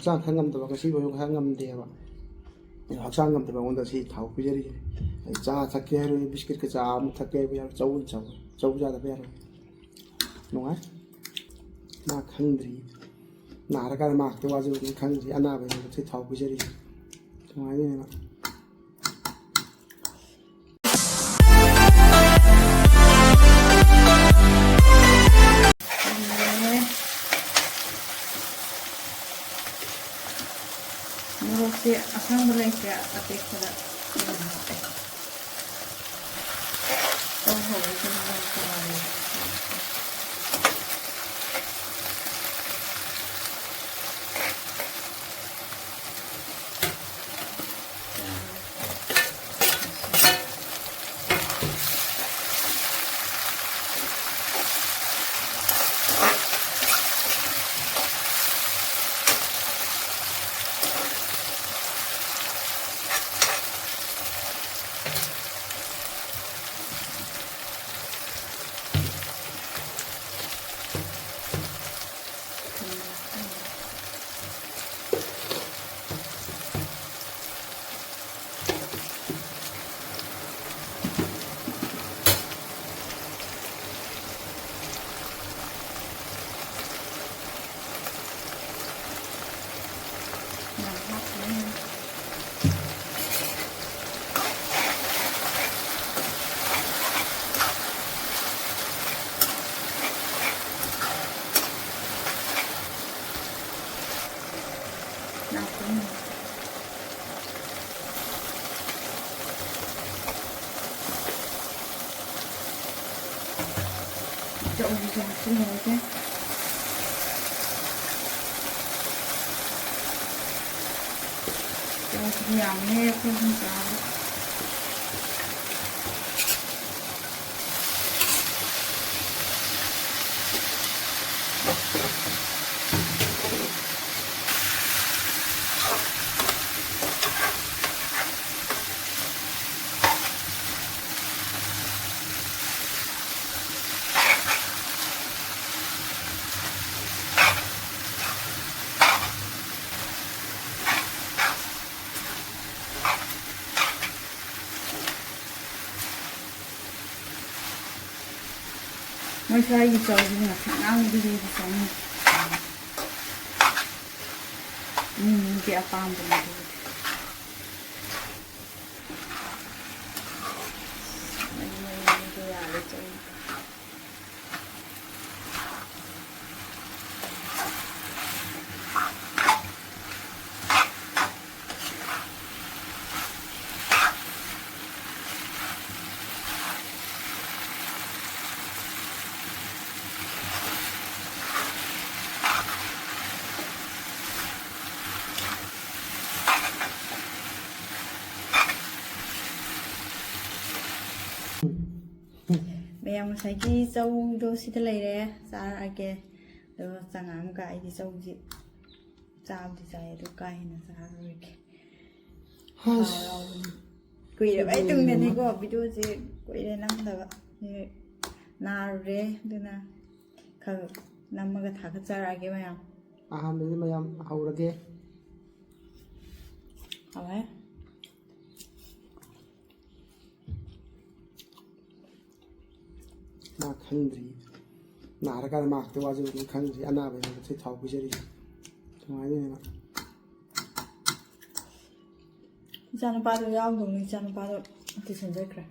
hꯛꯆꯥꯡ khá ngầm tập cái bữa khá ngầm đẹp ạ hꯛꯆꯥꯡ ngầm tập bằng đó thì thảo bây giờ đi cha thắc cái rồi biscuit cái cha thắc cái bây giờ cháu ra được bây giờ đúng không mà khăn gì nãy cái mà cái bao nhiêu khăn gì anh nào bây giờ thì thảo bây giờ đi đúng không vậy mà Morokse asam belanja atik pada ini. Oh, itu memang kemarin. Trộn vào cái này cái nhầm nghe không sao Mới xoay gì rồi nhưng mà thằng nào đi đi xong cái apam của mình Bèo sai cái dâu đôi xí thế này đấy, sao ai kê, rồi sang ám cái thì dâu gì, sao thì sai đôi cái nó sao rồi kê, quỳ được ấy từng年thì có video gì quỳ đây năm rồi, nào rồi thế nào, không năm mà cái thằng cái sao ai kê mày không? mình mới làm hậu ra kia, hậu ấy. mà khăn gì nãy cái mà cái bao nhiêu khăn gì anh nào bây giờ thì thảo bây giờ đi đúng không vậy mà Jangan pada yang dong, jangan pada nanti sendiri kira.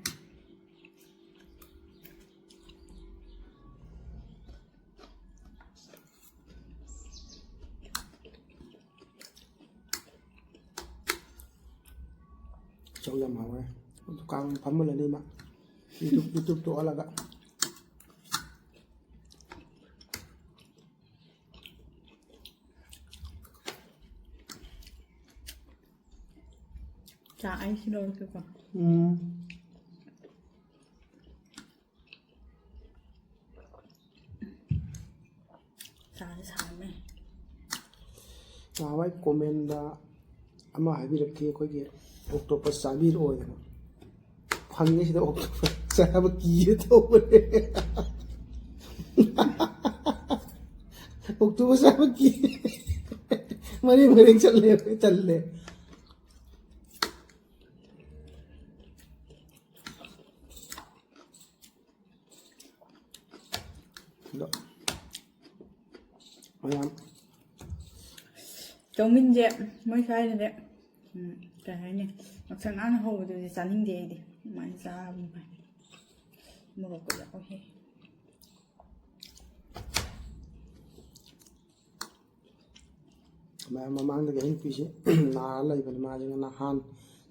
Cháu làm hảo ấy, càng phấm lên đi mà YouTube chỗ là vậy. Chả ai xin lỗi cơ quan. Chả thì sao mày? Nào ấy comment da ama habirakki akoigi octopus sabir oy phangye sida octopus saba kiye tawre octopus saba kiye Mering challe. Đó. Mayam. Châu Minh dẹp mới khai rồi đấy. Cái này mặc sang ăn hầu thì sẵn hình gì đi mà ra một cái dạo hết. Mà mang cái hình phi na lấy bên mà nhưng na han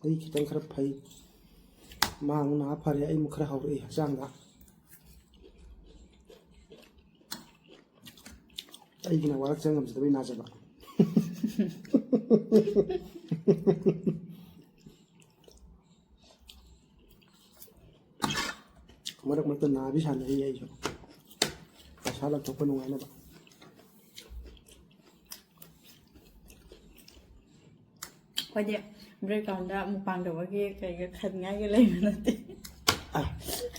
ấy khi tăng khắp phải mang na phải ấy một khá hậu ấy sang đó ấy cái nào quá sang làm gì đấy na chả ba mà được một tuần na biết sao này ấy chứ sao là chụp cái nông này ba Qua vậy, rồi còn đã một bằng đầu cái khăn ngay cái lên nó tí.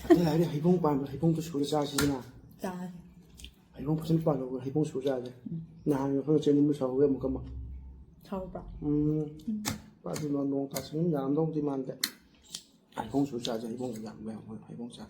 thế là hay bông cái số ra gì nào Trời. hay bông phát sinh bằng đầu hay bông số ra đấy nhà người phương trên những số cái một cái mà Thâu bọc. ba thì nó nông ta sinh giảm đông thì man đấy hay bông số ra hay bông giảm về hay bông ra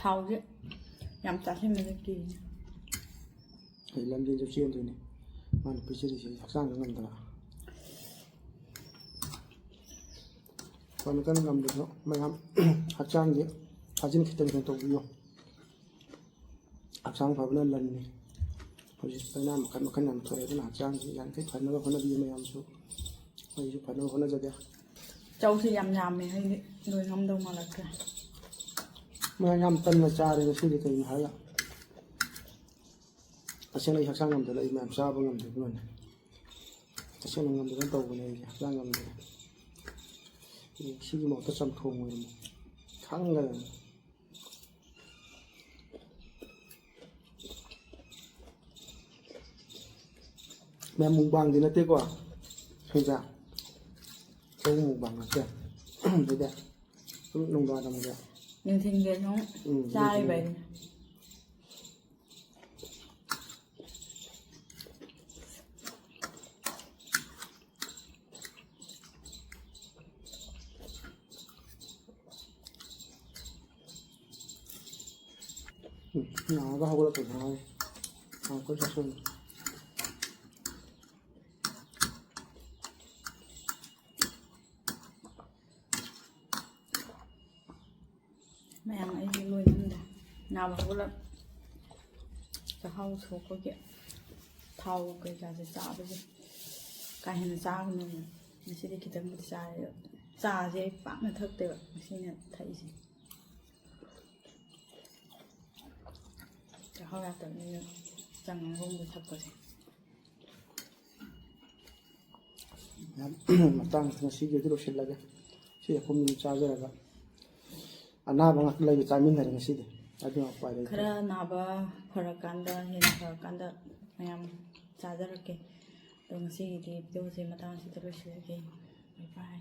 Thâu chứ. Nhắm chặt thì mình kỳ. hay làm gì cho chiên thôi này mà nó bị chết thì sang cái ngầm đó còn cái ngầm được nó mày làm hạt trang gì hạt trên cái tầng tầng nhiều hạt trang phải bên lần này hồi tới nam một cái nằm thôi cái hạt trang gì ăn cái phần nó còn nó bị mày làm số hồi chứ phần nó còn nó ra đây Châu thì nhằm mình hay người ngâm đâu mà là cái. mà nhắm tân là cha đây nó xin đi tìm hay là xem đây hạt sang ngầm thì lại làm sao bằng ngầm được luôn xem ngầm được cái tàu này hạt sang ngầm này xin một cái sầm thùng này kháng là mẹ mùng bằng thì nó tiếc quá hay sao châu mùng bằng là đẹp thấy đẹp nông đoàn làm đẹp Nhưng thình liền không? Trai vậy. nó có hậu là tuổi hai không có cho xuân Mẹ em ấy thì nuôi năm đây. Nào mà có lắm. Cho hâu số có kiện. Thâu cái giá sẽ trả bây giờ. Cái hình giá của mình sẽ đi kita một giá rồi. Giá gì bạn là thực tế mình xin thấy gì. Cho hâu ra tự nhiên chẳng không được thật có gì. mà tăng nó xí cái đồ xịt lại cái xí không mình cha ra anh na bằng lại bị chai mình này xí đi anh đi học bài đấy Khara naba farakanda hena farakanda mayam charger ke. Dong si di video se matang si terus lagi. Bye bye.